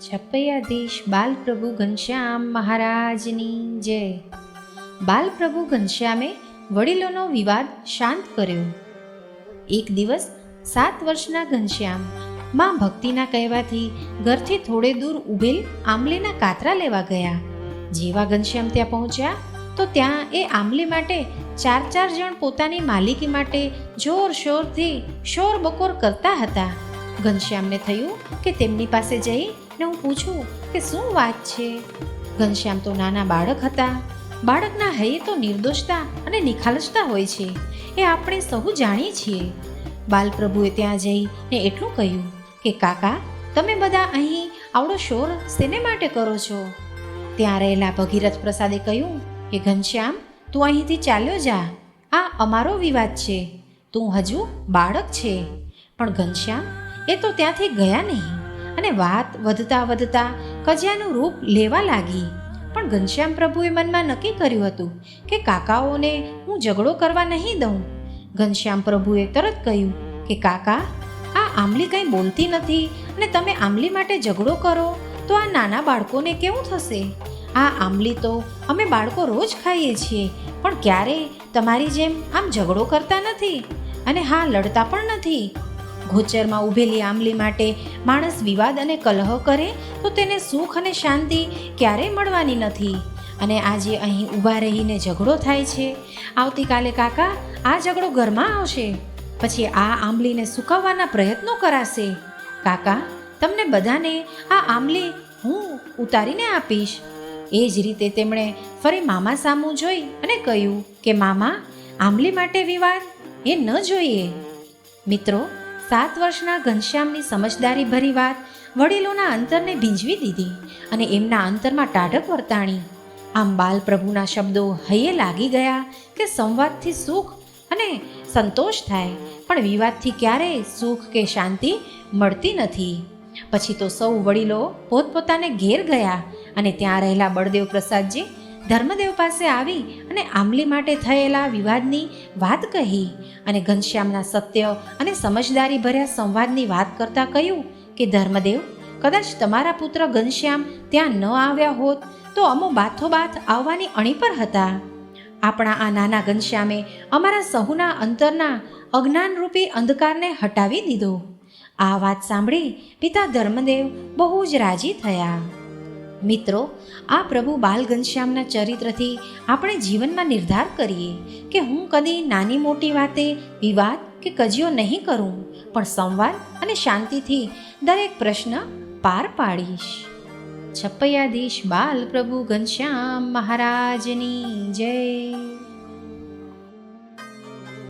છપૈયાધીશ બાલપ્રભુ ઘનશ્યામ મહારાજની જય. બાલપ્રભુ ઘનશ્યામે વડીલોનો વિવાદ શાંત કર્યો. એક દિવસ 7 વર્ષના ઘનશ્યામ માં ભક્તિના કહેવાથી ઘરથી થોડે દૂર ઊભેલ આંબલીના કાતરા લેવા ગયા. જેવા ઘનશ્યામ ત્યાં પહોંચ્યા તો ત્યાં એ આંબલી માટે 4 જણ પોતાની માલિકી માટે જોરશોરથી શોર બકોર કરતા હતા. ઘનશ્યામને થયું કે તેમની પાસે જઈને હું પૂછું કે શું વાત છે. ઘનશ્યામ તો નાના બાળક હતા. બાળકના હૈયે તો નિર્દોષતા અને નિખાલસતા હોય છે, એ આપણે સહુ જાણીએ છીએ. બાલપ્રભુએ ત્યાં જઈને એટલું કહ્યું કે કાકા, તમે બધા અહીં આવડો શોર શેને માટે કરો છો? ત્યાં રહેલા ભગીરથ પ્રસાદે કહ્યું કે ઘનશ્યામ, તું અહીંથી ચાલ્યો જા. આ અમારો વિવાદ છે. તું હજુ બાળક છે. પણ ઘનશ્યામ એ તો ત્યાંથી ગયા નહીં અને વાત વધતા વધતા કજિયાનું રૂપ લેવા લાગી. પણ ઘનશ્યામ પ્રભુએ મનમાં નક્કી કર્યું હતું કે કાકાઓને હું ઝઘડો કરવા નહીં દઉં. ઘનશ્યામ પ્રભુએ તરત કહ્યું કે કાકા, આ આંબલી કંઈ બોલતી નથી અને તમે આંબલી માટે ઝઘડો કરો તો આ નાના બાળકોને કેવું થશે? આ આંબલી તો અમે બાળકો રોજ ખાઈએ છીએ, પણ ક્યારેય તમારી જેમ આમ ઝઘડો કરતા નથી અને હા, લડતા પણ નથી. ગોચરમાં ઊભેલી આંબલી માટે માણસ વિવાદ અને કલહ કરે તો તેને સુખ અને શાંતિ ક્યારેય મળવાની નથી. અને આજે અહીં ઊભા રહીને ઝઘડો થાય છે. આવતીકાલે કાકા આ ઝઘડો ઘરમાં આવશે, પછી આ આંબલીને સુકાવવાના પ્રયત્નો કરાશે. કાકા, તમને બધાને આ આંબલી હું ઉતારીને આપીશ. એ જ રીતે તેમણે ફરી મામા સામું જોઈ અને કહ્યું કે મામા, આંબલી માટે વિવાદ એ ન જોઈએ. મિત્રો, 7 વર્ષના ઘનશ્યામની સમજદારી ભરી વાત વડીલોના અંતરને ભીંજવી દીધી અને એમના અંતરમાં ટાઢક વર્તાણી. આમ બાલપ્રભુના શબ્દો હૈયે લાગી ગયા કે સંવાદથી સુખ અને સંતોષ થાય, પણ વિવાદથી ક્યારેય સુખ કે શાંતિ મળતી નથી. પછી તો સૌ વડીલો પોતપોતાને ઘેર ગયા અને ત્યાં રહેલા બળદેવ પ્રસાદજી ધર્મદેવ પાસે આવી અને આંબલી માટે થયેલા વિવાદની વાત કહી અને ઘનશ્યામના સત્ય અને સમજદારી ભર્યા સંવાદની વાત કરતાં કહ્યું કે ધર્મદેવ, કદાચ તમારા પુત્ર ઘનશ્યામ ત્યાં ન આવ્યા હોત તો અમો બાથોબાથ આવવાની અણી પર હતા. આપણા આ નાના ઘનશ્યામે અમારા સહુના અંતરના અજ્ઞાનરૂપી અંધકારને હટાવી દીધો. આ વાત સાંભળી પિતા ધર્મદેવ બહુ જ રાજી થયા. મિત્રો, આ પ્રભુ બાલ ઘનશ્યામના ચરિત્રથી આપણે જીવનમાં નિર્ધાર કરીએ કે હું કદી નાની મોટી વાતે વિવાદ કે કજિયો નહીં કરું, પણ સંવાદ અને શાંતિથી દરેક પ્રશ્ન પાર પાડીશ. છપૈયાધીશ બાલ પ્રભુ ઘનશ્યામ મહારાજની જય.